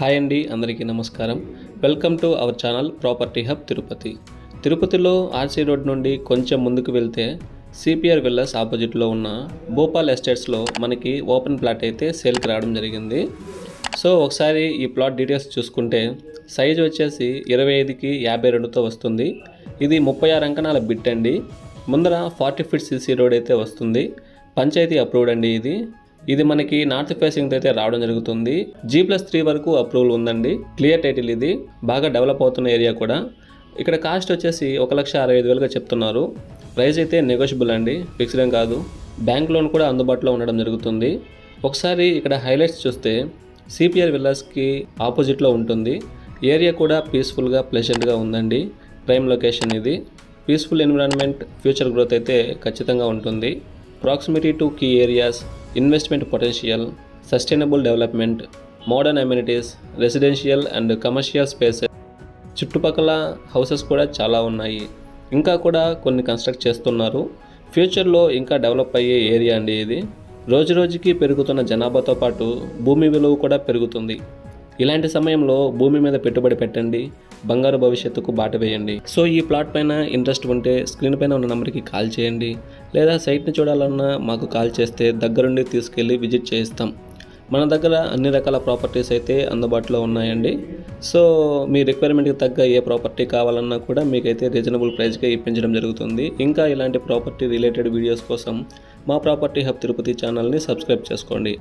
Hi అండి, అందరికీ నమస్కారం. Welcome to our channel property hub Tirupati. తిరుపతిలో ఆర్సీ రోడ్ నుండి కొంచెం ముందుకు వెళ్తే సిపిఆర్ విల్లాస్ ఆపోజిట్లో ఉన్న భోపాల్ ఎస్టేట్స్లో మనకి ఓపెన్ ప్లాట్ అయితే సేల్కి రావడం జరిగింది. సో ఒకసారి ఈ ప్లాట్ డీటెయిల్స్ చూసుకుంటే సైజ్ వచ్చేసి 25కి 52తో వస్తుంది. ఇది 36 అంకణాల బిట్ అండి. ముందర 40 ఫీట్ సిసి రోడ్ అయితే వస్తుంది. పంచాయతీ అప్రూవ్డ్ అండి. ఇది మనకి నార్త్ ఫేసింగ్ అయితే రావడం జరుగుతుంది. G+3 వరకు అప్రూవల్ ఉందండి. Clear title. ఇది బాగా డెవలప్ అవుతున్న ఏరియా కూడా. ఇక్కడ కాస్ట్ వచ్చేసి 1,65,000గా చెప్తున్నారు. ప్రైస్ అయితే నెగోషియబుల్ అండి, ఫిక్స్డ్ ఏం కాదు. బ్యాంక్ లోన్ కూడా అందుబాటులో ఉండడం జరుగుతుంది. ఒకసారి ఇక్కడ హైలైట్స్ చూస్తే సిపిఆర్ విల్లాస్కి ఆపోజిట్లో ఉంటుంది. ఏరియా కూడా పీస్ఫుల్గా ప్లెజెంట్గా ఉందండి. ప్రైమ్ లొకేషన్ ఇది. పీస్ఫుల్ ఎన్విరాన్మెంట్, ఫ్యూచర్ గ్రోత్ అయితే ఖచ్చితంగా ఉంటుంది. Proximity to key areas, investment potential, sustainable development, modern amenities, residential and commercial spaces, చుట్టుపక్కల హౌసెస్ కూడా చాలా ఉన్నాయి. ఇంకా కూడా కొన్ని కన్స్ట్రక్ట్ చేస్తున్నారు. ఫ్యూచర్లో ఇంకా డెవలప్ అయ్యే ఏరియా అండి ఇది. రోజు రోజుకి పెరుగుతున్న జనాభాతో పాటు భూమి విలువ కూడా పెరుగుతుంది. ఇలాంటి సమయంలో భూమి మీద పెట్టుబడి పెట్టండి, బంగారు భవిష్యత్తుకు బాట వేయండి. సో ఈ ప్లాట్ పైన ఇంట్రెస్ట్ ఉంటే స్క్రీన్ పైన ఉన్న నెంబర్కి కాల్ చేయండి, లేదా సైట్ని చూడాలన్నా మాకు కాల్ చేస్తే దగ్గరుండి తీసుకెళ్ళి విజిట్ చేయిస్తాం. మన దగ్గర అన్ని రకాల ప్రాపర్టీస్ అయితే అందుబాటులో ఉన్నాయండి. సో మీ రిక్వైర్మెంట్కి తగ్గ ఏ ప్రాపర్టీ కావాలన్నా కూడా మీకైతే రీజనబుల్ ప్రైస్గా ఇప్పించడం జరుగుతుంది. ఇంకా ఇలాంటి ప్రాపర్టీ రిలేటెడ్ వీడియోస్ కోసం మా ప్రాపర్టీ హబ్ తిరుపతి ఛానల్ని సబ్స్క్రైబ్ చేసుకోండి.